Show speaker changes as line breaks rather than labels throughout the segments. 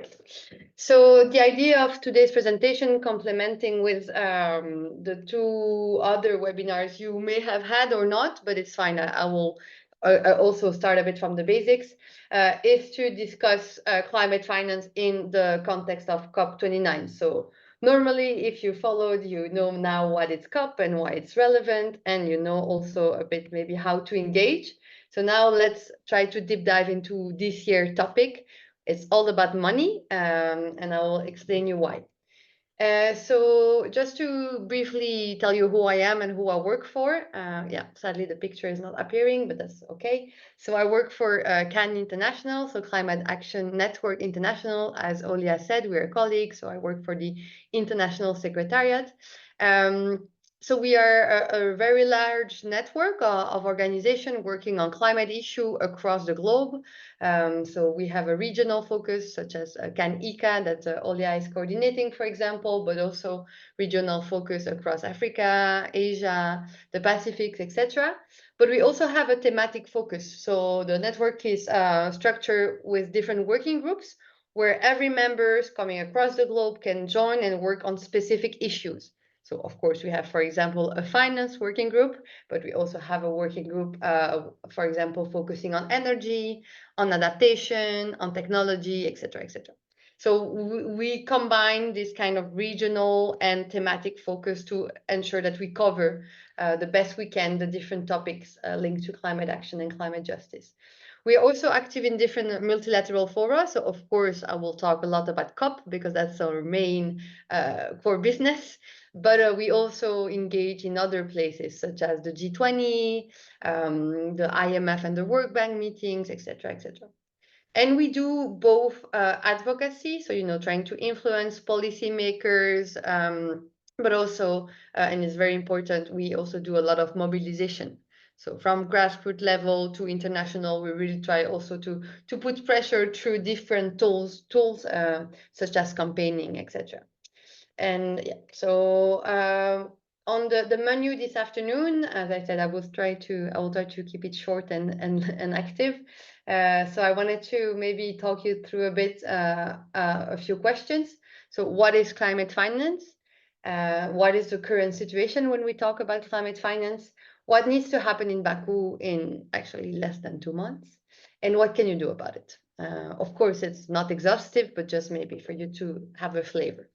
Perfect. So the idea of today's presentation, complementing with the two other webinars you may have had or not, but it's fine. I will also start a bit from the basics, is to discuss climate finance in the context of COP29. So normally, if you followed, you know now what it's COP and why it's relevant, and you know also a bit maybe how to engage. So now let's try to deep dive into this year's topic. It's all about money, and I will explain you why. So just to briefly tell you who I am and who I work for. Yeah, sadly the picture is not appearing, but that's okay. So I work for CAN International, so Climate Action Network International. As Olia said, we're colleagues, so I work for the International Secretariat. So we are a very large network of organizations working on climate issue across the globe. So we have a regional focus, such as CAN EECCA, that Olia is coordinating, for example, but also regional focus across Africa, Asia, the Pacific, etc. But we also have a thematic focus. So the network is structured with different working groups, where every member coming across the globe can join and work on specific issues. So of course, we have, for example, a finance working group, but we also have a working group, for example, focusing on energy, on adaptation, on technology, etc., etc. So we combine this kind of regional and thematic focus to ensure that we cover the best we can the different topics linked to climate action and climate justice. We are also active in different multilateral fora. So of course, I will talk a lot about COP because that's our main core business. But we also engage in other places such as the G20, the IMF and the World Bank meetings, etc., etc. And we do both advocacy, so trying to influence policymakers, but also, and it's very important, we also do a lot of mobilization. So from grassroots level to international, we really try also to put pressure through different tools such as campaigning, etc. And yeah, so on the menu this afternoon, as I said, I will try to keep it short and active. So I wanted to maybe talk you through a bit a few questions. So what is climate finance? What is the current situation when we talk about climate finance? What needs to happen in Baku in actually less than 2 months? And what can you do about it? Of course, it's not exhaustive, but just maybe for you to have a flavor.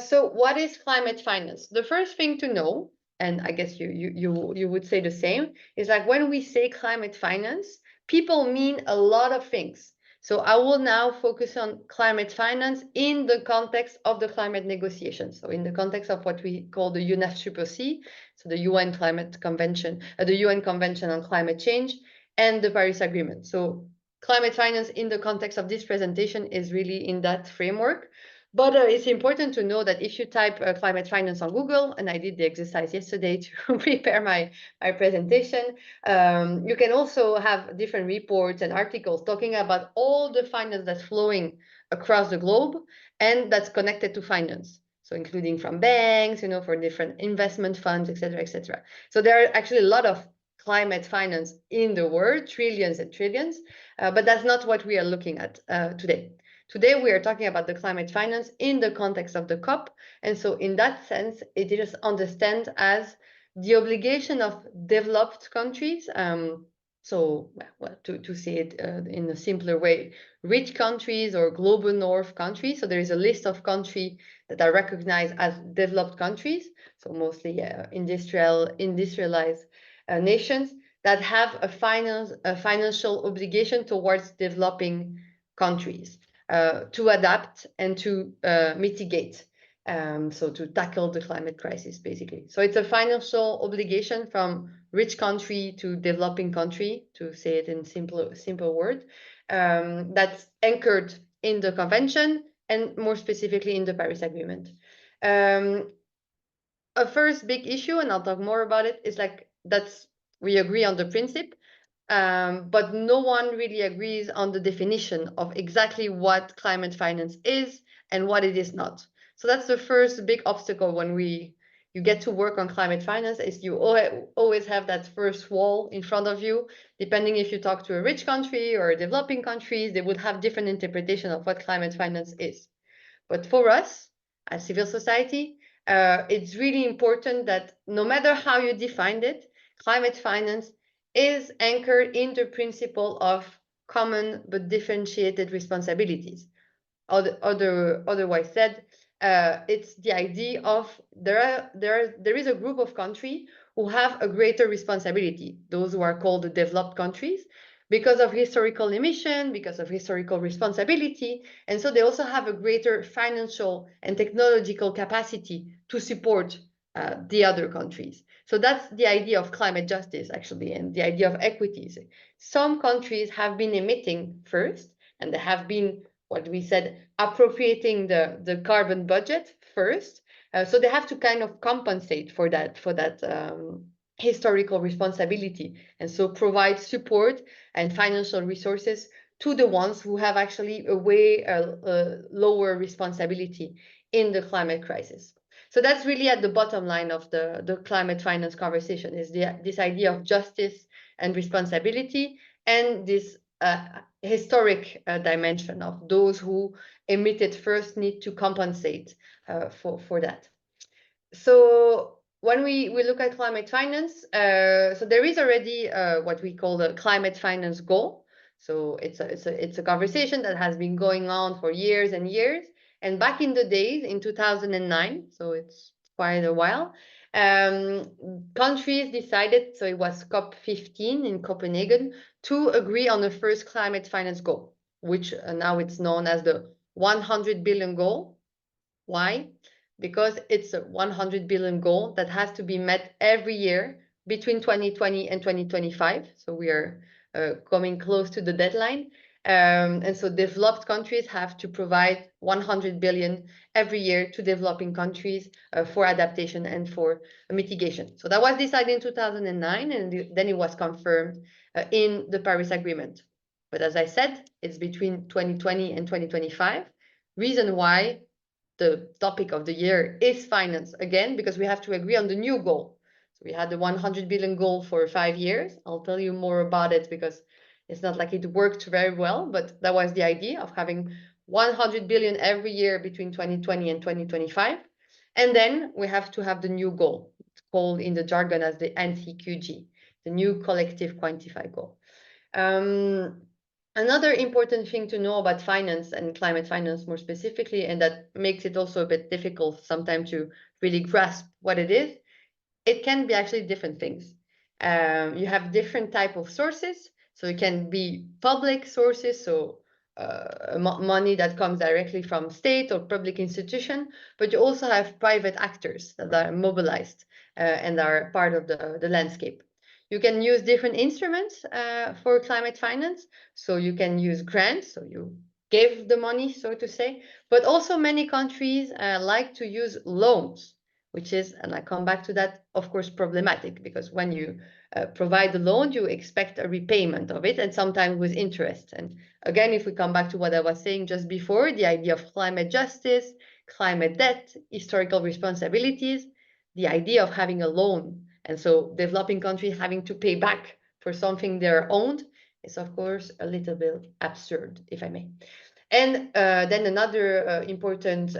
So what is climate finance? The first thing to know, and I guess you would say the same, is like when we say climate finance, people mean a lot of things. So I will now focus on climate finance in the context of the climate negotiations. So in the context of what we call the UNFCCC, so the UN Climate Convention, the UN Convention on Climate Change, and the Paris Agreement. So climate finance in the context of this presentation is really in that framework. But it's important to know that if you type climate finance on Google, and I did the exercise yesterday to prepare my presentation, you can also have different reports and articles talking about all the finance that's flowing across the globe and that's connected to finance. So including from banks, for different investment funds, etc., etc. So there are actually a lot of climate finance in the world, trillions and trillions, but that's not what we are looking at today. Today, we are talking about the climate finance in the context of the COP. And so in that sense, it is understood as the obligation of developed countries. So to say it in a simpler way, rich countries or global north countries. So there is a list of countries that are recognized as developed countries. So mostly industrialized nations that have a financial obligation towards developing countries. To adapt and to mitigate, so to tackle the climate crisis, basically. So it's a financial obligation from rich country to developing country, to say it in simple word, that's anchored in the convention and more specifically in the Paris Agreement. A first big issue, and I'll talk more about it, is like we agree on the principle, but no one really agrees on the definition of exactly what climate finance is and what it is not. So that's the first big obstacle when we you get to work on climate finance is you always have that first wall in front of you. Depending if you talk to a rich country or developing countries, they would have different interpretation of what climate finance is. But for us, as civil society, it's really important that no matter how you defined it, climate finance is anchored in the principle of common but differentiated responsibilities. Otherwise said, it's the idea of there is a group of countries who have a greater responsibility, those who are called the developed countries, because of historical emission, because of historical responsibility, and so they also have a greater financial and technological capacity to support the other countries. So that's the idea of climate justice, actually, and the idea of equities. Some countries have been emitting first, and they have been, what we said, appropriating the carbon budget first. So they have to kind of compensate for that historical responsibility, and so provide support and financial resources to the ones who have actually a way lower responsibility in the climate crisis. So that's really at the bottom line of the climate finance conversation, is this idea of justice and responsibility, and this historic dimension of those who emitted first need to compensate for that. So when we look at climate finance, so there is already what we call the climate finance goal. So it's a conversation that has been going on for years and years. And back in the days, in 2009, so it's quite a while, countries decided, so it was COP15 in Copenhagen, to agree on the first climate finance goal, which now it's known as the 100 billion goal. Why? Because it's a 100 billion goal that has to be met every year between 2020 and 2025. So we are coming close to the deadline. And so developed countries have to provide 100 billion every year to developing countries for adaptation and for mitigation. So that was decided in 2009, and then it was confirmed in the Paris Agreement. But as I said, it's between 2020 and 2025. Reason why the topic of the year is finance again, because we have to agree on the new goal. So we had the 100 billion goal for 5 years. I'll tell you more about it because it's not like it worked very well, but that was the idea of having 100 billion every year between 2020 and 2025. And then we have to have the new goal. It's called in the jargon as the NCQG, the new collective quantified goal. Another important thing to know about finance and climate finance more specifically, and that makes it also a bit difficult sometimes to really grasp what it is, it can be actually different things. You have different type of sources. So it can be public sources, so money that comes directly from state or public institution, but you also have private actors that are mobilized and are part of the landscape. You can use different instruments for climate finance. So you can use grants, so you give the money, so to say, but also many countries like to use loans, which is, and I come back to that, of course, problematic, because when you provide the loan, you expect a repayment of it, and sometimes with interest. And again, if we come back to what I was saying just before, the idea of climate justice, climate debt, historical responsibilities, the idea of having a loan, and so developing countries having to pay back for something they're owned, is of course a little bit absurd, if I may. And then another important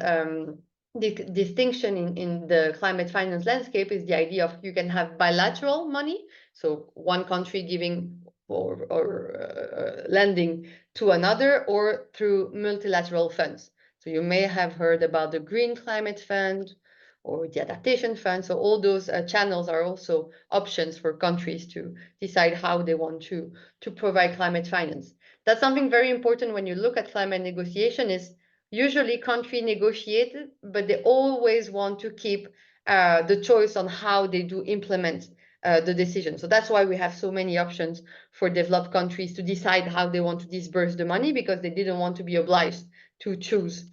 distinction in the climate finance landscape is the idea of you can have bilateral money, so one country giving or lending to another, or through multilateral funds. So you may have heard about the Green Climate Fund or the Adaptation Fund. So all those channels are also options for countries to decide how they want to provide climate finance. That's something very important when you look at climate negotiation, is usually country negotiated, but they always want to keep the choice on how they do implement the decision. So that's why we have so many options for developed countries to decide how they want to disburse the money, because they didn't want to be obliged to choose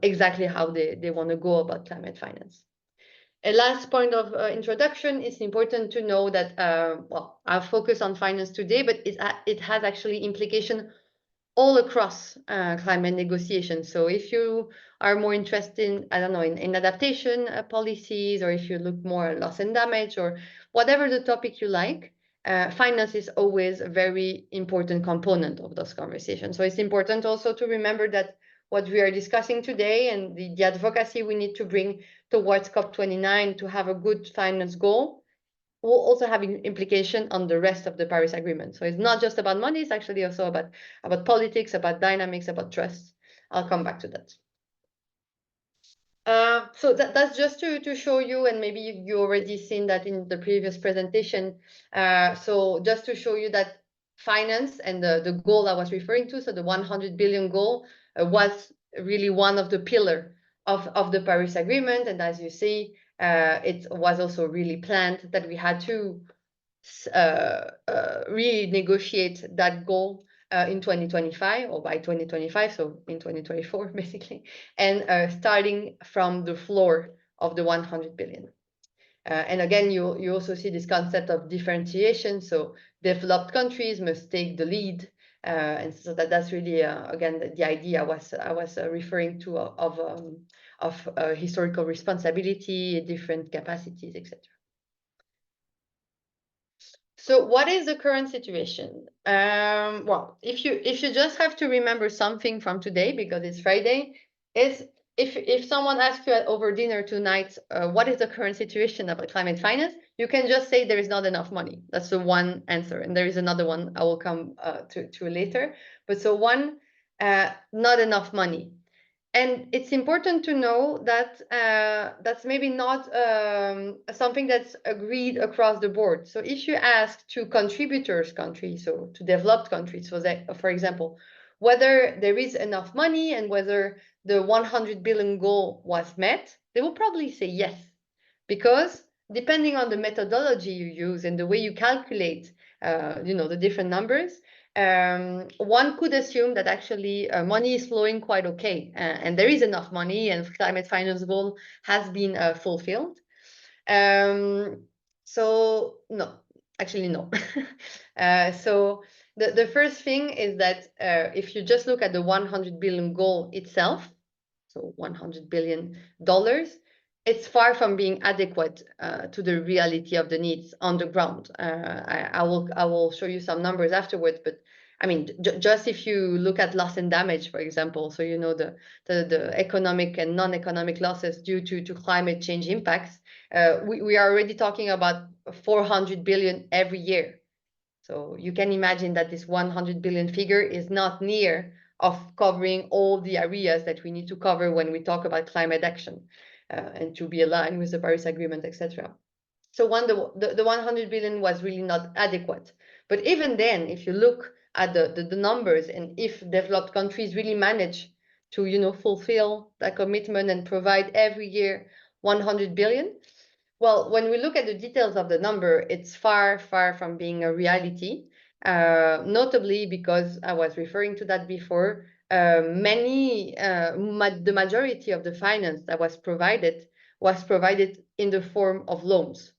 exactly how they want to go about climate finance. A last point of introduction, it's important to know that, well, I'll focus on finance today, but it has actually implication all across climate negotiations. So if you are more interested, I don't know, in adaptation policies, or if you look more at loss and damage, or whatever the topic you like, finance is always a very important component of those conversations. So it's important also to remember that what we are discussing today and the advocacy we need to bring towards COP29 to have a good finance goal will also have an implication on the rest of the Paris Agreement. So it's not just about money, it's actually also about politics, about dynamics, about trust. I'll come back to that. So that's just to show you, and maybe you already seen that in the previous presentation. So just to show you that finance and the goal I was referring to, so the 100 billion goal was really one of the pillar of the Paris Agreement. And as you see, it was also really planned that we had to renegotiate that goal in 2025 or by 2025, so in 2024 basically, and starting from the floor of the 100 billion. And again, you also see this concept of differentiation. So developed countries must take the lead, and so that's really again the idea I was referring to of historical responsibility, different capacities, etc. So what is the current situation? Well, if you just have to remember something from today, because it's Friday, is if someone asks you over dinner tonight, what is the current situation about climate finance, you can just say there is not enough money. That's the one answer. And there is another one I will come to later. But so one, not enough money. And it's important to know that that's maybe not something that's agreed across the board. So if you ask to contributors countries, so to developed countries, so that, for example, whether there is enough money and whether the 100 billion goal was met, they will probably say yes. Because depending on the methodology you use and the way you calculate, the different numbers, one could assume that actually money is flowing quite okay, and there is enough money, and climate finance goal has been fulfilled. So no, actually no. So the first thing is that if you just look at the 100 billion goal itself, so $100 billion, it's far from being adequate to the reality of the needs on the ground. I will show you some numbers afterwards, but I mean, just if you look at loss and damage, for example, so you know the economic and non-economic losses due to climate change impacts, we are already talking about 400 billion every year. So you can imagine that this 100 billion figure is not near of covering all the areas that we need to cover when we talk about climate action and to be aligned with the Paris Agreement, etc. So the 100 billion was really not adequate. But even then, if you look at the numbers, and if developed countries really manage to fulfill that commitment and provide every year 100 billion, well, when we look at the details of the number, it's far, far from being a reality, notably because I was referring to that before. The majority of the finance that was provided in the form of loans.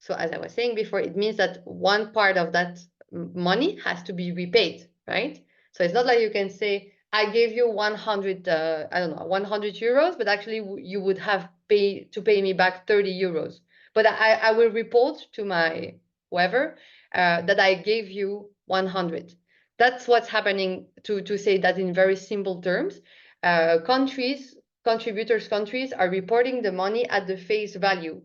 So as I was saying before, it means that one part of that money has to be repaid, right? So it's not like you can say, I gave you 100, 100 euros, but actually you would have to pay me back 30 euros. But I will report to my whoever that I gave you 100. That's what's happening, to say that in very simple terms. Countries are reporting the money at the face value,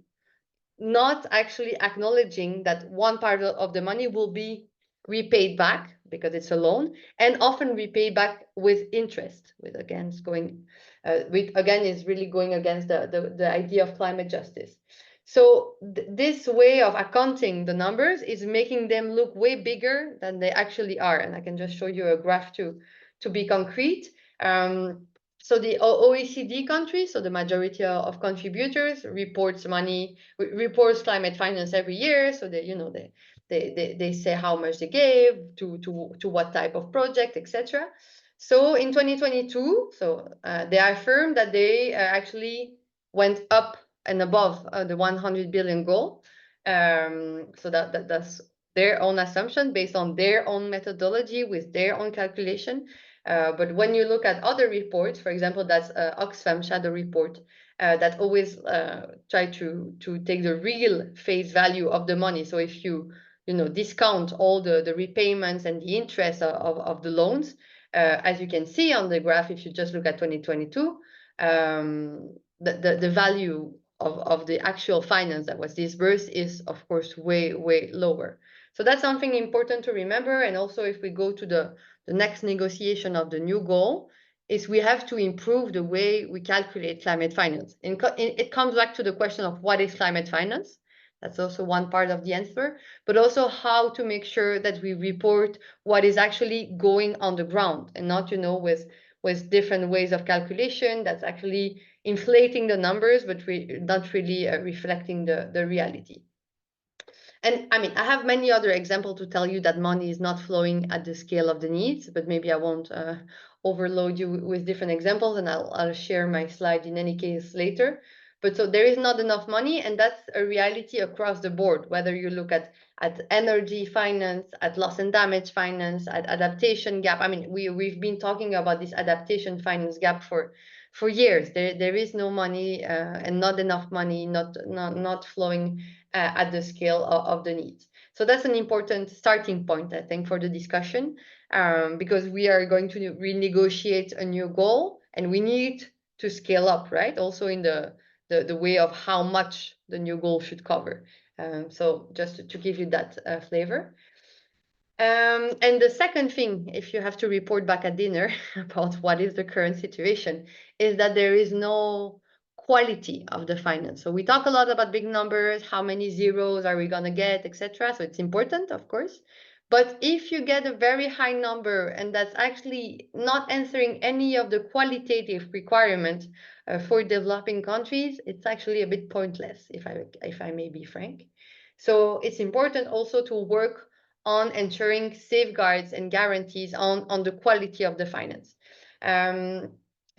not actually acknowledging that one part of the money will be repaid back because it's a loan, and often repaid back with interest, is really going against the idea of climate justice. So this way of accounting the numbers is making them look way bigger than they actually are. And I can just show you a graph to be concrete. So the OECD countries, so the majority of contributors, reports climate finance every year. So they say how much they gave to what type of project, etc. So in 2022, they affirmed that they actually went up and above the 100 billion goal. So that's their own assumption based on their own methodology with their own calculation. But when you look at other reports, for example, that's Oxfam shadow report that always try to take the real face value of the money. So if you discount all the repayments and the interest of the loans, as you can see on the graph, if you just look at 2022, the value of the actual finance that was disbursed is, of course, way, way lower. So that's something important to remember. And also, if we go to the next negotiation of the new goal, is we have to improve the way we calculate climate finance. It comes back to the question of what is climate finance. That's also one part of the answer, but also how to make sure that we report what is actually going on the ground, and not, with different ways of calculation that's actually inflating the numbers, but not really reflecting the reality. And I mean, I have many other examples to tell you that money is not flowing at the scale of the needs, but maybe I won't overload you with different examples, and I'll share my slide in any case later. But so there is not enough money, and that's a reality across the board, whether you look at energy finance, at loss and damage finance, at adaptation gap. I mean, we've been talking about this adaptation finance gap for years. There is no money and not enough money, not flowing at the scale of the needs. So that's an important starting point, I think, for the discussion, because we are going to renegotiate a new goal, and we need to scale up, right? Also in the way of how much the new goal should cover. So just to give you that flavor. And the second thing, if you have to report back at dinner about what is the current situation, is that there is no quality of the finance. So we talk a lot about big numbers, how many zeros are we going to get, etc. So it's important, of course. But if you get a very high number and that's actually not answering any of the qualitative requirements for developing countries, it's actually a bit pointless, if I may be frank. So it's important also to work on ensuring safeguards and guarantees on the quality of the finance.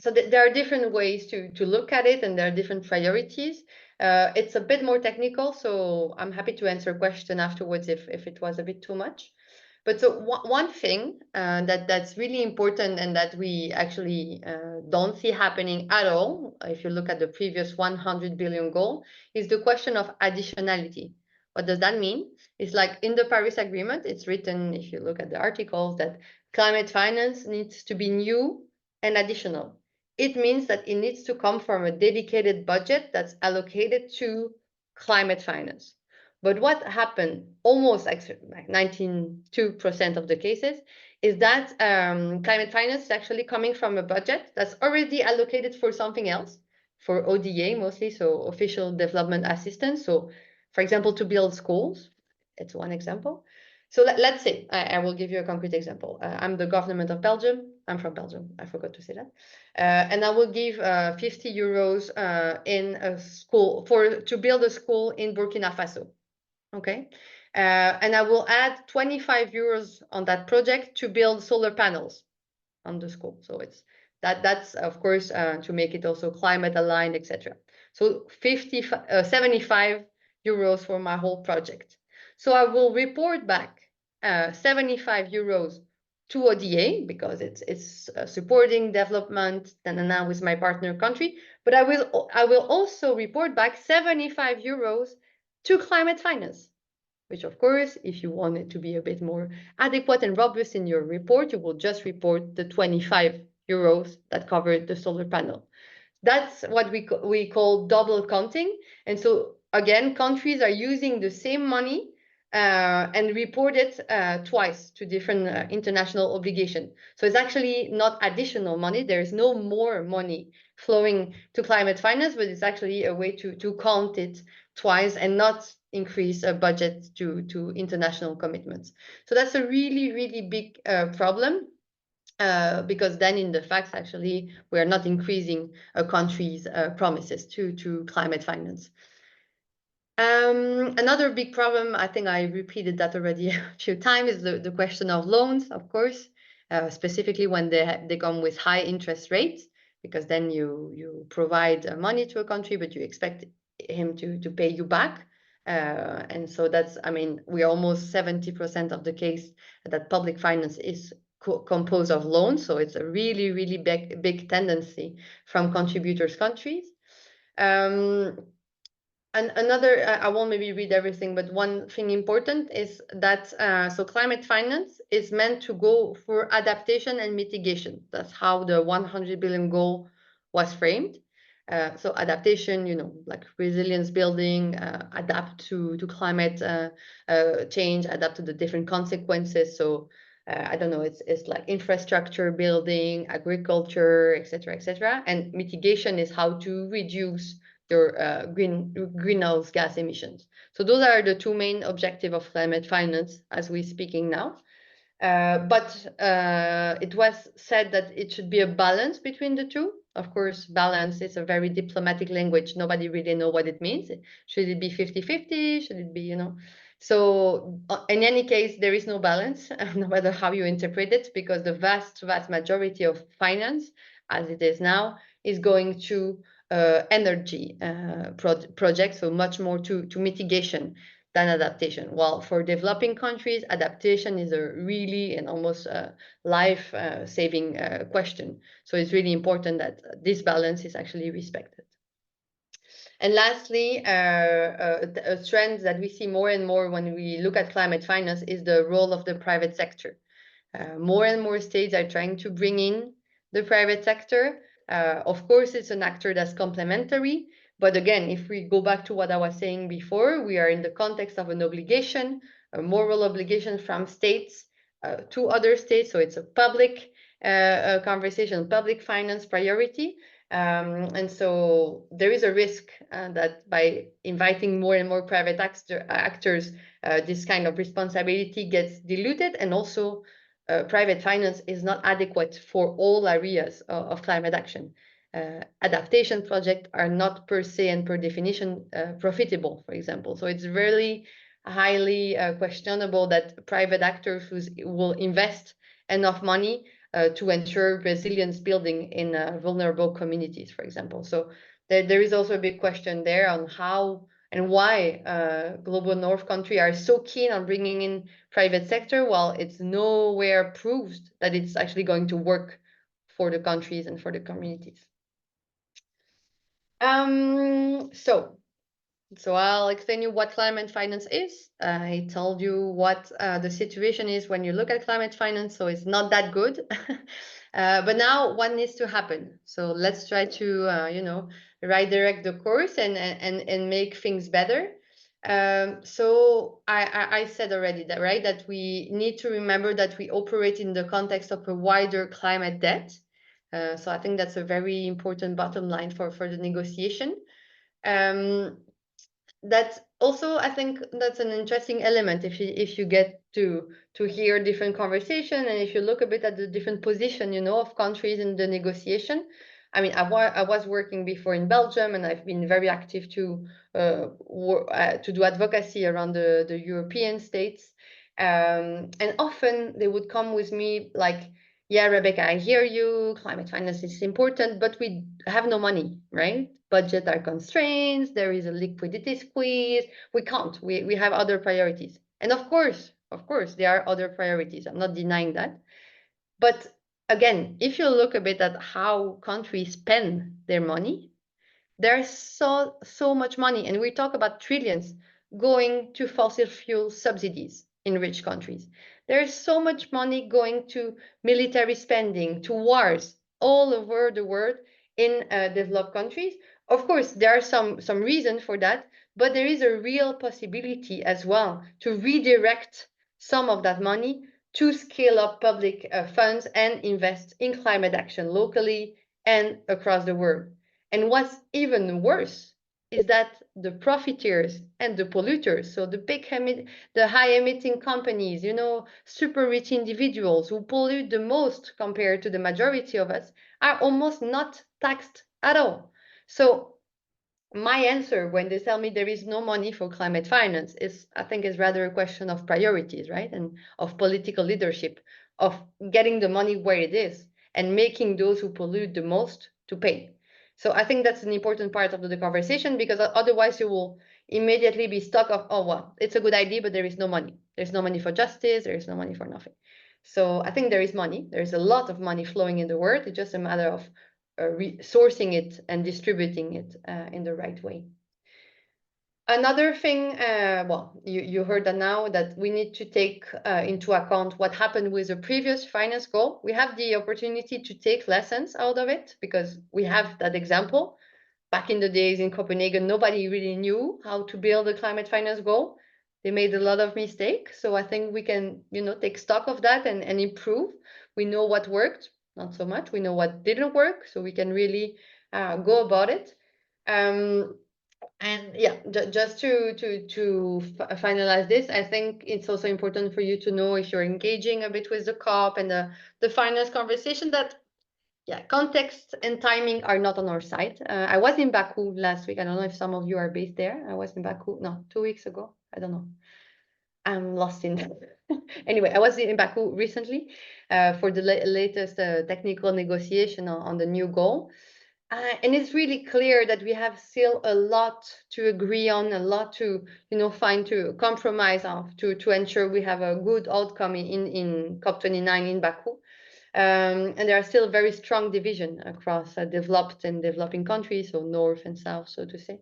So there are different ways to look at it, and there are different priorities. It's a bit more technical, so I'm happy to answer a question afterwards if it was a bit too much. But so one thing that's really important, and that we actually don't see happening at all, if you look at the previous 100 billion goal, is the question of additionality. What does that mean? It's like in the Paris Agreement, it's written, if you look at the articles, that climate finance needs to be new and additional. It means that it needs to come from a dedicated budget that's allocated to climate finance. But what happened almost like 92% of the cases is that climate finance is actually coming from a budget that's already allocated for something else, for ODA mostly, so official development assistance. So, for example, to build schools, it's one example. So let's say, I will give you a concrete example. I'm the government of Belgium. I'm from Belgium. I forgot to say that. And I will give 50 euros in a school to build a school in Burkina Faso. Okay. And I will add 25 euros on that project to build solar panels on the school. So that's of course to make it also climate aligned, etc. So 75 euros for my whole project. So I will report back 75 euros to ODA because it's supporting development and with my partner country. But I will also report back 75 euros to climate finance, which of course, if you want it to be a bit more adequate and robust in your report, you will just report the 25 euros that covered the solar panel. That's what we call double counting. And so again, countries are using the same money and report it twice to different international obligations. So it's actually not additional money. There is no more money flowing to climate finance, but it's actually a way to count it twice and not increase a budget to international commitments. So that's a really, really big problem. Because then in the facts, actually, we are not increasing a country's promises to climate finance. Another big problem, I think I repeated that already a few times, is the question of loans, of course, specifically when they come with high interest rates, because then you provide money to a country, but you expect him to pay you back. And so that's, I mean, we are almost 70% of the case that public finance is composed of loans. So it's a really, really big tendency from contributors countries. And another, I won't maybe read everything, but one thing important is that so climate finance is meant to go for adaptation and mitigation. That's how the 100 billion goal was framed. So adaptation, like resilience building, adapt to climate change, adapt to the different consequences. So I don't know, it's like infrastructure building, agriculture, etc., etc. And mitigation is how to reduce your greenhouse gas emissions. So those are the two main objectives of climate finance as we're speaking now. But it was said that it should be a balance between the two. Of course, balance is a very diplomatic language. Nobody really know what it means. Should it be 50-50? Should it be, So in any case, there is no balance, no matter how you interpret it, because the vast majority of finance, as it is now, is going to energy projects, so much more to mitigation than adaptation. While for developing countries, adaptation is a really and almost life-saving question. So it's really important that this balance is actually respected. And lastly, a trend that we see more and more when we look at climate finance is the role of the private sector. More and more states are trying to bring in the private sector. Of course, it's an actor that's complementary. But again, if we go back to what I was saying before, we are in the context of an obligation, a moral obligation from states to other states. So it's a public conversation, public finance priority. And so there is a risk that by inviting more and more private actors, this kind of responsibility gets diluted, and also private finance is not adequate for all areas of climate action. Adaptation projects are not per se and per definition profitable, for example. So it's really highly questionable that private actors will invest enough money to ensure resilience building in vulnerable communities, for example. So there is also a big question there on how and why global north countries are so keen on bringing in private sector, while it's nowhere proved that it's actually going to work for the countries and for the communities. So I'll explain you what climate finance is. I told you what the situation is when you look at climate finance, so it's not that good. But now what needs to happen? So let's try to, redirect the course and make things better. So I said already that, right, that we need to remember that we operate in the context of a wider climate debt. So I think that's a very important bottom line for the negotiation. That's also, I think that's an interesting element if you get to hear different conversation, and if you look a bit at the different position, of countries in the negotiation. I mean, I was working before in Belgium, and I've been very active to do advocacy around the European states. And often they would come with me like, yeah, Rebecca, I hear you, climate finance is important, but we have no money, right? Budget are constraints, there is a liquidity squeeze, we can't, we have other priorities. And of course, there are other priorities, I'm not denying that. But again, if you look a bit at how countries spend their money, there's so much money, and we talk about trillions going to fossil fuel subsidies in rich countries. There's so much money going to military spending, to wars all over the world in developed countries. Of course, there are some reason for that, but there is a real possibility as well to redirect some of that money to scale up public funds and invest in climate action locally and across the world. And what's even worse is that the profiteers and the polluters, so the high emitting companies, super rich individuals who pollute the most compared to the majority of us, are almost not taxed at all. So my answer when they tell me there is no money for climate finance I think is rather a question of priorities, right? And of political leadership, of getting the money where it is and making those who pollute the most to pay. So I think that's an important part of the conversation, because otherwise you will immediately be stuck of, oh, well, it's a good idea, but there is no money. There's no money for justice. There is no money for nothing. So I think there is money. There's a lot of money flowing in the world. It's just a matter of sourcing it and distributing it in the right way. Another thing, well, you heard that now, that we need to take into account what happened with the previous finance goal. We have the opportunity to take lessons out of it because we have that example. Back in the days in Copenhagen, nobody really knew how to build a climate finance goal. They made a lot of mistakes. So I think we can, take stock of that and improve. We know what worked, not so much. We know what didn't work, so we can really go about it. And yeah, just to finalize this, I think it's also important for you to know, if you're engaging a bit with the COP and the finance conversation, that yeah, context and timing are not on our side. I was in Baku last week. I don't know if some of you are based there. I was in Baku, no, 2 weeks ago. I don't know. I'm lost in. Anyway, I was in Baku recently for the latest technical negotiation on the new goal. And it's really clear that we have still a lot to agree on, a lot to find, to compromise on, to ensure we have a good outcome in COP29 in Baku. And there are still very strong division across developed and developing countries, so north and south, so to say.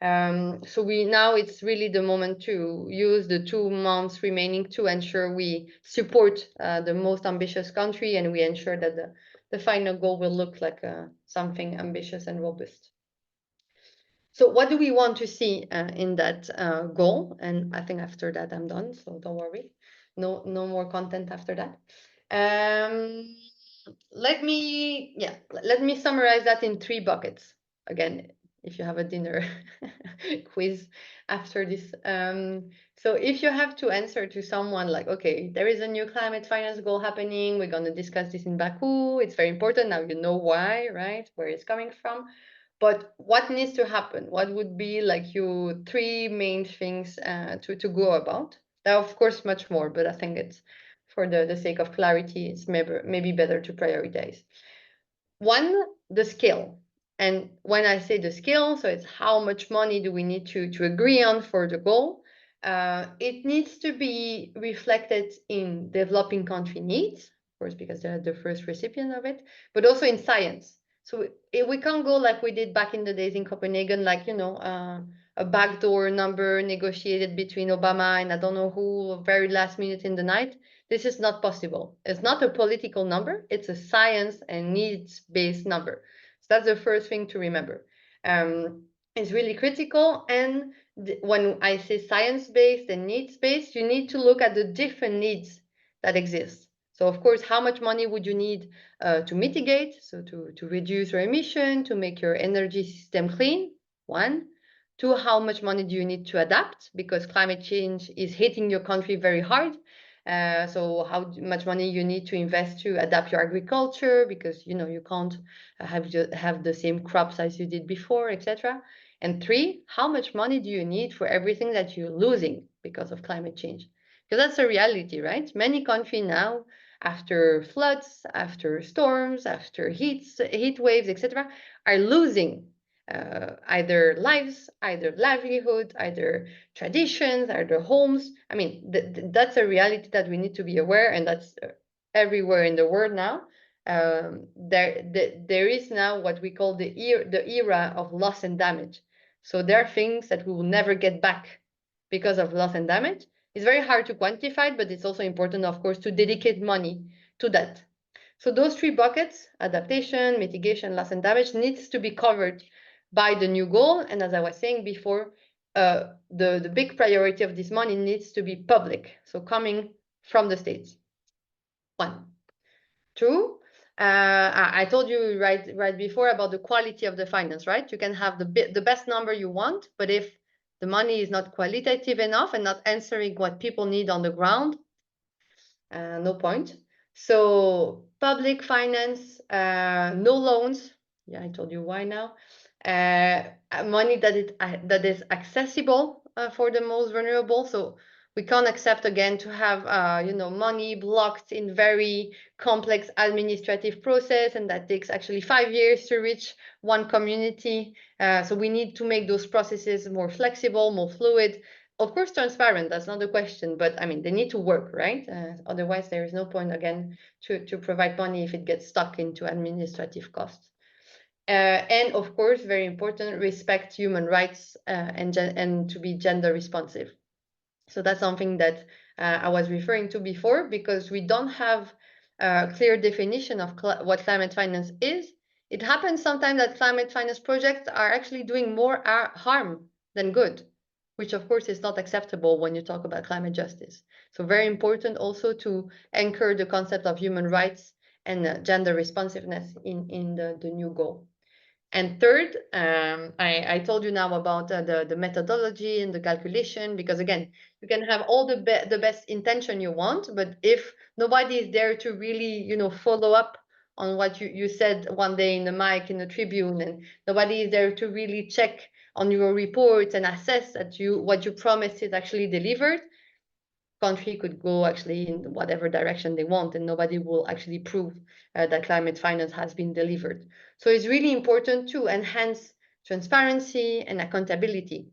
So now it's really the moment to use the 2 months remaining to ensure we support the most ambitious country, and we ensure that the final goal will look like something ambitious and robust. So what do we want to see in that goal? And I think after that I'm done, so don't worry. No more content after that. Let me summarize that in 3 buckets. Again, if you have a dinner quiz after this. So if you have to answer to someone like, okay, there is a new climate finance goal happening, we're going to discuss this in Baku, it's very important, now you know why, right, where it's coming from. But what needs to happen? What would be like your 3 main things to go about? There are, of course, much more, but I think it's, for the sake of clarity, it's maybe better to prioritize. 1, the scale. And when I say the scale, so it's how much money do we need to agree on for the goal. It needs to be reflected in developing country needs, of course, because they're the first recipient of it, but also in science. So we can't go like we did back in the days in Copenhagen, like, a backdoor number negotiated between Obama and I don't know who, very last minute in the night. This is not possible. It's not a political number. It's a science and needs-based number. So that's the first thing to remember. It's really critical. And when I say science-based and needs-based, you need to look at the different needs that exist. So of course, how much money would you need to mitigate? So to reduce your emission, to make your energy system clean, 1. 2, how much money do you need to adapt? Because climate change is hitting your country very hard. So how much money you need to invest to adapt your agriculture, because you can't have the same crops as you did before, etc. And 3, how much money do you need for everything that you're losing because of climate change? Because that's a reality, right? Many countries now, after floods, after storms, after heat waves, etc., are losing either lives, either livelihood, either traditions, either homes. I mean, that's a reality that we need to be aware, and that's everywhere in the world now. There is now what we call the era of loss and damage. So there are things that we will never get back because of loss and damage. It's very hard to quantify, but it's also important, of course, to dedicate money to that. So those 3 buckets, adaptation, mitigation, loss and damage, needs to be covered by the new goal. And as I was saying before, the big priority of this money needs to be public, so coming from the states. 1. 2, I told you right before about the quality of the finance, right? You can have the best number you want, but if the money is not qualitative enough and not answering what people need on the ground, no point. So public finance, no loans. Yeah, I told you why now. Money that is accessible for the most vulnerable. So we can't accept again to have money blocked in very complex administrative process, and that takes actually 5 years to reach one community. So we need to make those processes more flexible, more fluid, Of course, transparent, that's not the question, but I mean, they need to work, right? Otherwise, there is no point, again, to provide money if it gets stuck into administrative costs. And of course, very important, respect human rights and to be gender responsive. So that's something that I was referring to before, because we don't have a clear definition of what climate finance is. It happens sometimes that climate finance projects are actually doing more harm than good, which of course is not acceptable when you talk about climate justice. So very important also to anchor the concept of human rights and gender responsiveness in the new goal. And third, I told you now about the methodology and the calculation, because again, you can have all the best intention you want, but if nobody is there to really, follow up on what you said one day in the mic in the Tribune, and nobody is there to really check on your reports and assess that what you promised is actually delivered, country could go actually in whatever direction they want, and nobody will actually prove that climate finance has been delivered. So it's really important to enhance transparency and accountability.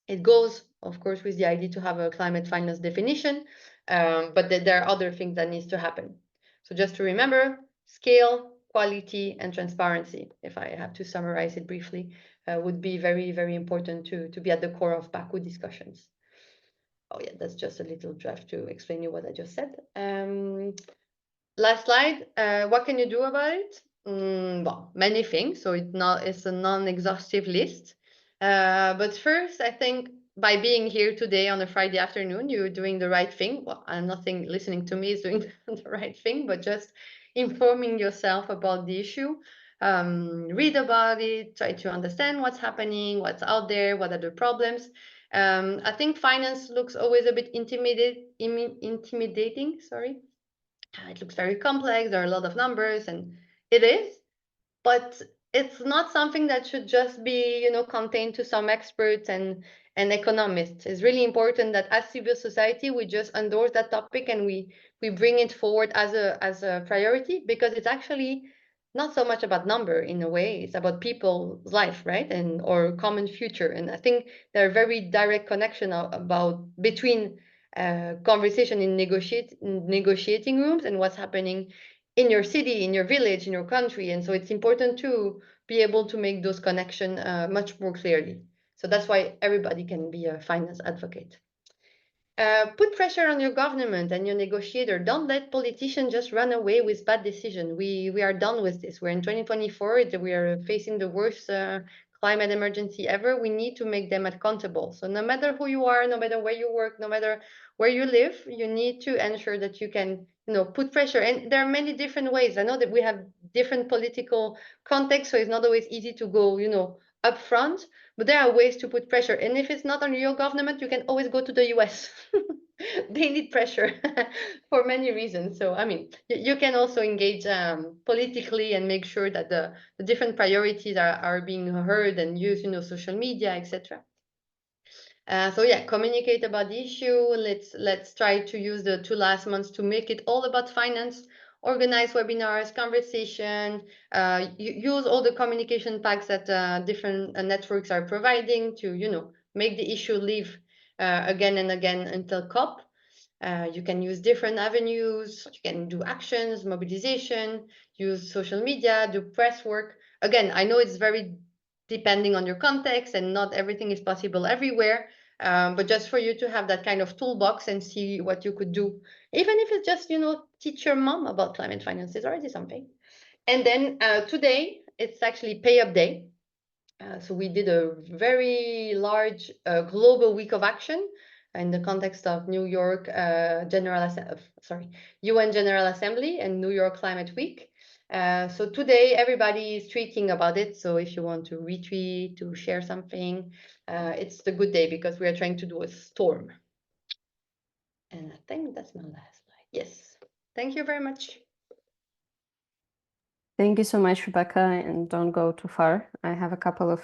It goes, of course, with the idea to have a climate finance definition, but there are other things that needs to happen. So just to remember, scale, quality, and transparency, if I have to summarize it briefly, would be very, very important to be at the core of Baku discussions. Oh yeah, that's just a little draft to explain you what I just said. Last slide. What can you do about it? Well, many things. So it's a non-exhaustive list. But first, I think by being here today on a Friday afternoon, you're doing the right thing. Well, I'm not saying listening to me is doing the right thing, but just informing yourself about the issue. Read about it, try to understand what's happening, what's out there, what are the problems. I think finance looks always a bit intimidating, sorry. It looks very complex, there are a lot of numbers, and it is, but it's not something that should just be, contained to some experts and economists. It's really important that as civil society, we just endorse that topic and we bring it forward as a priority, because it's actually not so much about number in a way, it's about people's life, right? And or common future. And I think there are very direct connection between conversation in negotiating rooms and what's happening in your city, in your village, in your country. And so it's important to be able to make those connections much more clearly. So that's why everybody can be a finance advocate. Put pressure on your government and your negotiator. Don't let politicians just run away with bad decisions. We are done with this. We're in 2024. We are facing the worst climate emergency ever. We need to make them accountable. So no matter who you are, no matter where you work, no matter where you live, you need to ensure that you can, put pressure. And there are many different ways. I know that we have different political contexts, so it's not always easy to go, up front, but there are ways to put pressure. And if it's not on your government, you can always go to the US. They need pressure for many reasons. So, I mean, you can also engage politically and make sure that the different priorities are being heard and use, social media, etc. So yeah, communicate about the issue. Let's try to use the 2 last months to make it all about finance. Organize webinars, conversation, use all the communication packs that different networks are providing to, make the issue live again and again until COP. You can use different avenues. You can do actions, mobilization, use social media, do press work. Again, I know it's very depending on your context and not everything is possible everywhere. But just for you to have that kind of toolbox and see what you could do, even if it's just, teach your mom about climate finance is already something. And then today, it's actually Pay Up Day. So we did a very large global week of action in the context of New York UN General Assembly and New York Climate Week. So today everybody is tweeting about it. So if you want to retweet, to share something, it's a good day because we are trying to do a storm. And I think that's my last slide. Yes. Thank you very much.
Thank you so much, Rebecca, and don't go too far. I have a couple of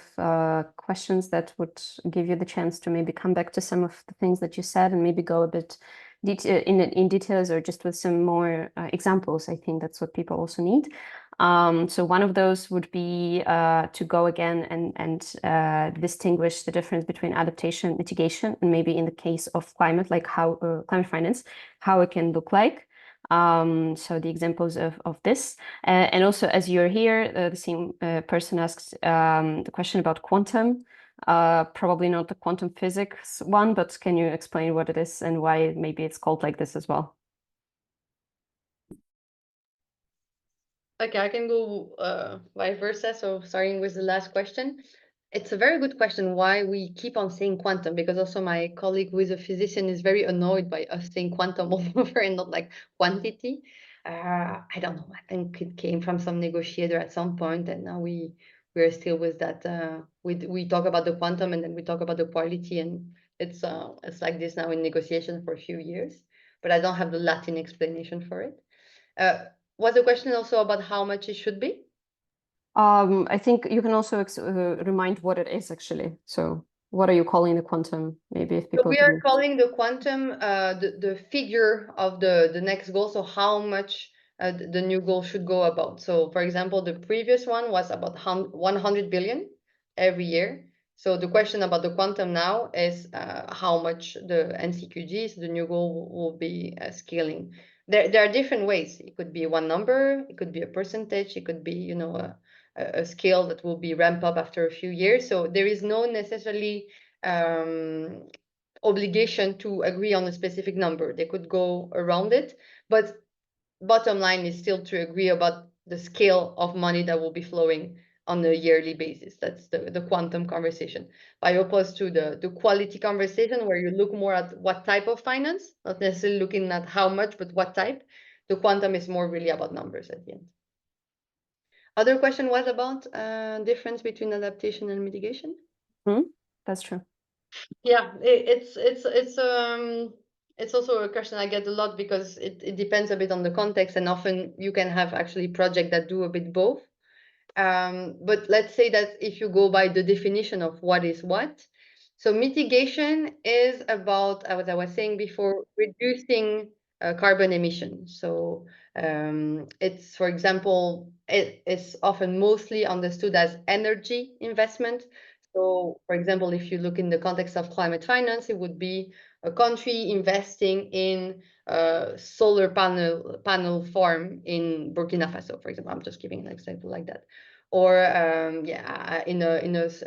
questions that would give you the chance to maybe come back to some of the things that you said and maybe go a bit in details or just with some more examples. I think that's what people also need. So one of those would be to go again and distinguish the difference between adaptation and mitigation, and maybe in the case of climate, like how climate finance, how it can look like. So the examples of this. And also, as you're here, the same person asked the question about quantum. Probably not the quantum physics one, but can you explain what it is and why maybe it's called like this as well?
Okay, I can go vice versa. So starting with the last question, it's a very good question why we keep on saying quantum, because also my colleague who is a physician is very annoyed by us saying quantum all over and not like quantity. I don't know. I think it came from some negotiator at some point, and now we're still with that. We talk about the quantum and then we talk about the quality, and it's like this now in negotiation for a few years. But I don't have the Latin explanation for it. Was the question also about how much it should be?
I think you can also remind what it is actually. So what are you calling the quantum? Maybe if
So
people
we are
didn't.
calling the quantum the figure of the next goal. So how much the new goal should go about. So for example, the previous one was about 100 billion every year. So the question about the quantum now is how much the NCQGs, the new goal, will be scaling. There are different ways. It could be one number, it could be a percentage, it could be, you know, a scale that will be ramped up after a few years. So there is no necessarily obligation to agree on a specific number. They could go around it, but bottom line is still to agree about the scale of money that will be flowing on a yearly basis. That's the quantum conversation, by opposed to the quality conversation where you look more at what type of finance, not necessarily looking at how much, but what type. The quantum is more really about numbers at the end. Other question was about difference between adaptation and mitigation.
That's true.
Yeah, it's also a question I get a lot because it depends a bit on the context, and often you can have actually projects that do a bit both. But let's say that if you go by the definition of what is what, so mitigation is about, as I was saying before, reducing carbon emissions. So it's, for example, it's often mostly understood as energy investment. So, for example, if you look in the context of climate finance, it would be a country investing in a solar panel farm in Burkina Faso, for example. I'm just giving an example like that. Or in a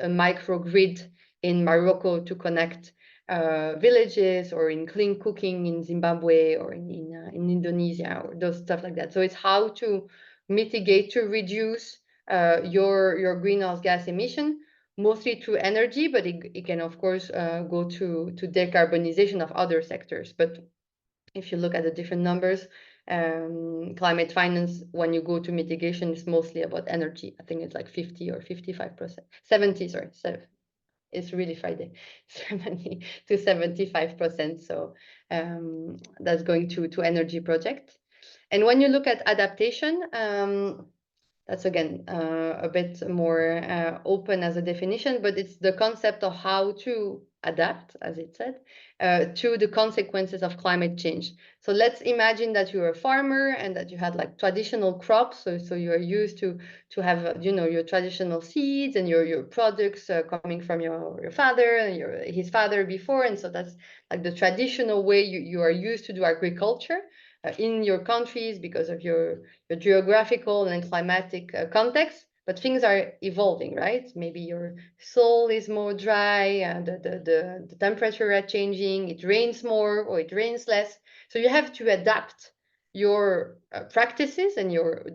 microgrid in Morocco to connect villages, or in clean cooking in Zimbabwe, or in Indonesia, or those stuff like that. So it's how to mitigate, to reduce your greenhouse gas emission, mostly through energy, but it can of course go to decarbonization of other sectors. But if you look at the different numbers, climate finance, when you go to mitigation, is mostly about energy. I think it's like 50 or 55%, 70, sorry, it's really Friday, 70 to 75%. So that's going to energy projects. And when you look at adaptation, that's again a bit more open as a definition, but it's the concept of how to adapt, as it said, to the consequences of climate change. So let's imagine that you're a farmer and that you had like traditional crops. So you're used to have, you know, your traditional seeds and your products coming from your father and his father before. And so that's like the traditional way you are used to do agriculture in your countries because of your geographical and climatic context. But things are evolving, right? Maybe your soil is more dry, and the temperature are changing, it rains more or it rains less. So you have to adapt your practices and your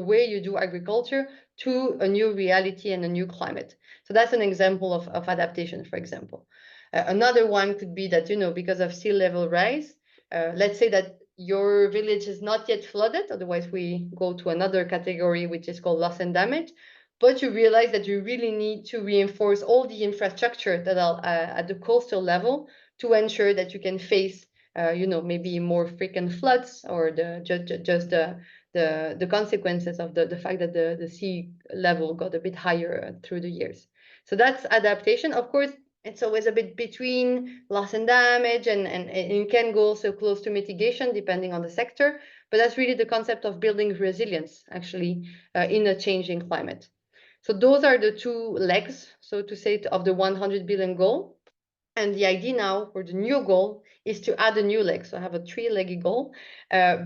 way you do agriculture to a new reality and a new climate. So that's an example of adaptation, for example. Another one could be that, you know, because of sea level rise, let's say that your village is not yet flooded, otherwise we go to another category, which is called loss and damage. But you realize that you really need to reinforce all the infrastructure that are at the coastal level to ensure that you can face, you know, maybe more frequent floods, or just the consequences of the fact that the sea level got a bit higher through the years. So that's adaptation. Of course, It's always a bit between loss and damage, and you can go also close to mitigation depending on the sector. But that's really the concept of building resilience, actually, in a changing climate. So those are the two legs, so to say, of the 100 billion goal. And the idea now for the new goal is to add a new leg. So I have a three-legged goal,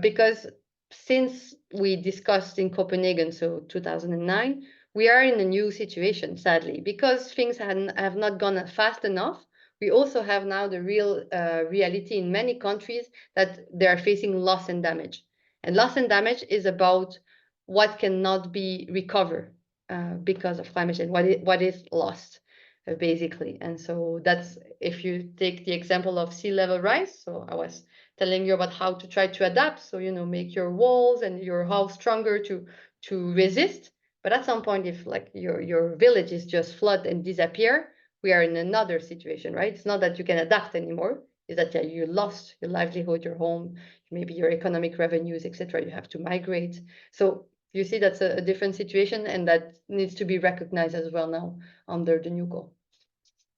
because since we discussed in Copenhagen, so 2009, we are in a new situation, sadly, because things have not gone fast enough. We also have now the real reality in many countries that they are facing loss and damage. And loss and damage is about what cannot be recovered because of climate change, what is lost basically. And so that's, if you take the example of sea level rise, so I was telling you about how to try to adapt, so make your walls and your house stronger to resist. But at some point, if like your village is just flood and disappear, we are in another situation, right? It's not that you can adapt anymore, is that, yeah, you lost your livelihood, your home, maybe your economic revenues, etc. You have to migrate. So you see, that's a different situation, and that needs to be recognized as well now under the new goal.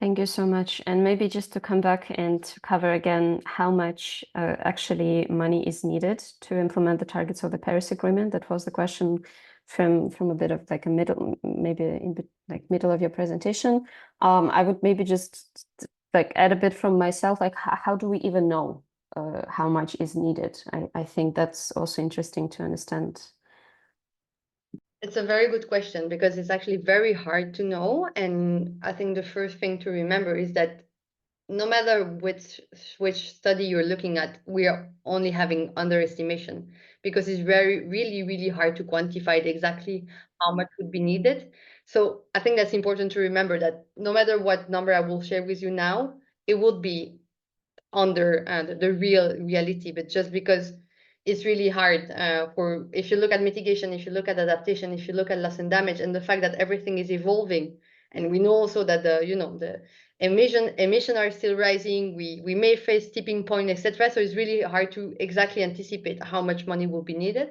Thank you so much. And maybe just to come back and cover again how much actually money is needed to implement the targets of the Paris Agreement. That was the question from a bit of like a middle, maybe in like middle of your presentation. I would maybe just like add a bit from myself, like how do we even know how much is needed? I think that's also interesting to understand.
It's a very good question, because it's actually very hard to know. And I think the first thing to remember is that no matter which study you're looking at, we are only having underestimation, because it's really hard to quantify exactly how much would be needed. So I think that's important to remember, that no matter what number I will share with you now, it would be under the real reality. But just because it's really hard for, if you look at mitigation, if you look at adaptation, if you look at loss and damage, and the fact that everything is evolving, and we know also that the emission are still rising, we may face tipping point, etc. So it's really hard to exactly anticipate how much money will be needed.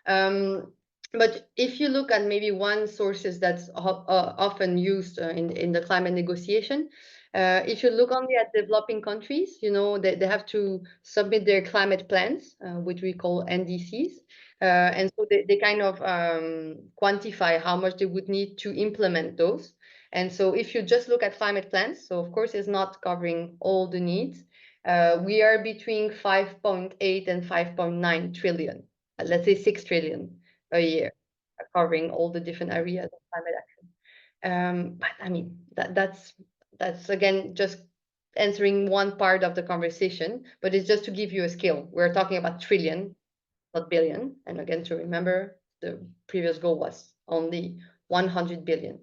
But if you look at maybe one sources that's often used in the climate negotiation, if you look only at developing countries, they have to submit their climate plans, which we call NDCs. And so they kind of quantify how much they would need to implement those. And so if you just look at climate plans, so of course it's not covering all the needs. We are between 5.8 and 5.9 trillion, let's say 6 trillion a year, covering all the different areas of climate action. But I mean, that's again just answering one part of the conversation, but it's just to give you a scale. We're talking about trillion, not billion. And again, to remember, the previous goal was only 100 billion.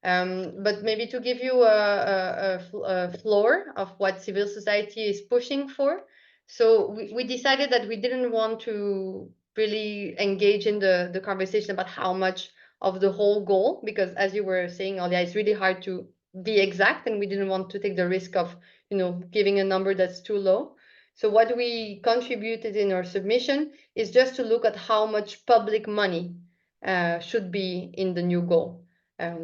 But maybe to give you a floor of what civil society is pushing for. So we decided that we didn't want to really engage in the conversation about how much of the whole goal, because as you were saying, Olia, it's really hard to be exact, and we didn't want to take the risk of giving a number that's too low. So what we contributed in our submission is just to look at how much public money should be in the new goal.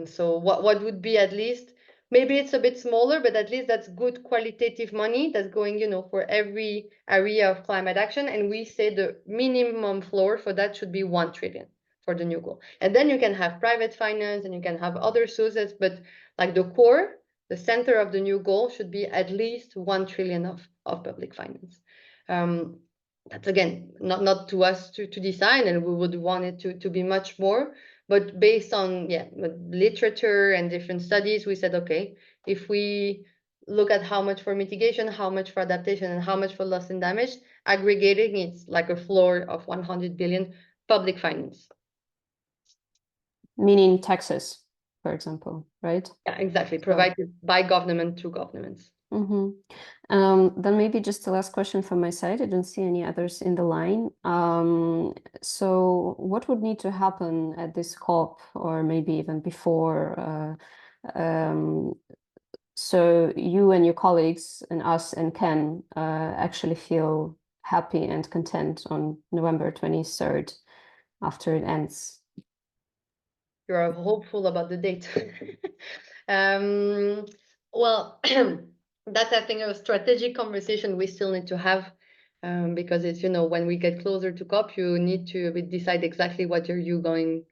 So what would be, at least, maybe it's a bit smaller, but at least that's good qualitative money that's going, for every area of climate action. And we say the minimum floor for that should be 1 trillion for the new goal. And then you can have private finance and you can have other sources, but like the core, the center of the new goal should be at least 1 trillion of public finance. That's again not to us to decide, and we would want it to be much more. But based on literature and different studies, we said, okay, if we look at how much for mitigation, how much for adaptation, and how much for loss and damage, aggregating it's like a floor of 100 billion public finance.
Meaning taxes, for example, right?
Yeah, exactly. Provided by government to governments.
Then maybe just the last question from my side. I don't see any others in the line. So what would need to happen at this COP, or maybe even before, so you and your colleagues and us and Ken actually feel happy and content on November 23rd after it ends?
You're hopeful about the date. Well, that's, I think, a strategic conversation we still need to have, because it's, when we get closer to COP, you need to decide exactly what are you going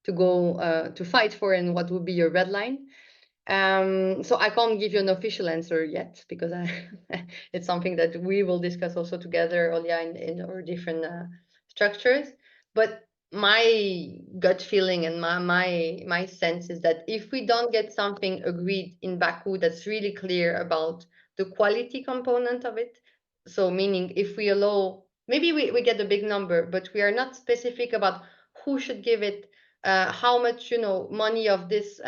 to go to fight for and what would be your red line. So I can't give you an official answer yet, because it's something that we will discuss also together, Olia, in our different structures. But my gut feeling and my sense is that if we don't get something agreed in Baku that's really clear about the quality component of it, so meaning if we allow, maybe we get a big number, but we are not specific about who should give it, how much money of this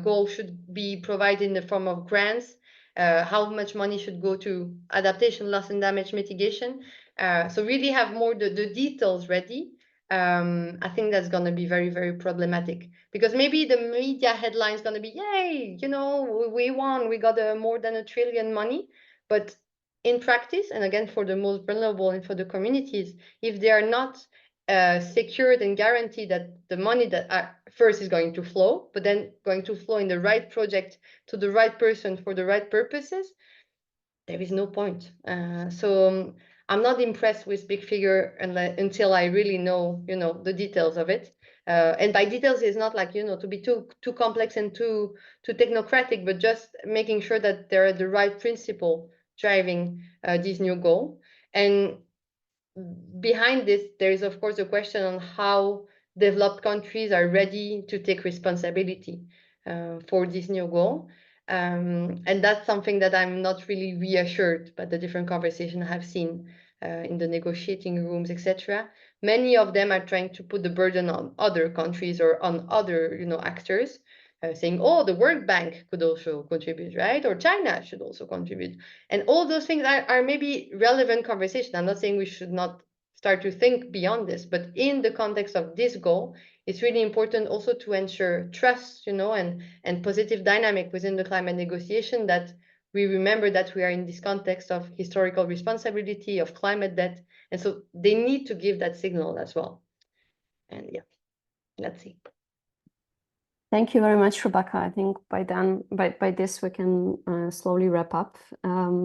goal should be provided in the form of grants, how much money should go to adaptation, loss and damage mitigation. So really have more the details ready. I think that's going to be very, very problematic, because maybe the media headline is going to be, yay, we won, we got more than $1 trillion money. But in practice, and again, for the most vulnerable and for the communities, if they are not secured and guaranteed that the money that first is going to flow, but then going to flow in the right project to the right person for the right purposes, there is no point. So I'm not impressed with big figure until I really know, the details of it. And by details, it's not like, to be too complex and too technocratic, but just making sure that there are the right principle driving this new goal. And behind this, there is, of course, a question on how developed countries are ready to take responsibility for this new goal. And that's something that I'm not really reassured by the different conversations I've seen in the negotiating rooms, etc. Many of them are trying to put the burden on other countries or on other, actors, saying, oh, the World Bank could also contribute, right? Or China should also contribute. And all those things are maybe relevant conversation. I'm not saying we should not start to think beyond this, but in the context of this goal, it's really important also to ensure trust, and positive dynamic within the climate negotiation, that we remember that we are in this context of historical responsibility, of climate debt. And so they need to give that signal as well. And yeah, let's see.
Thank you very much, Rebecca. I think by this we can slowly wrap up.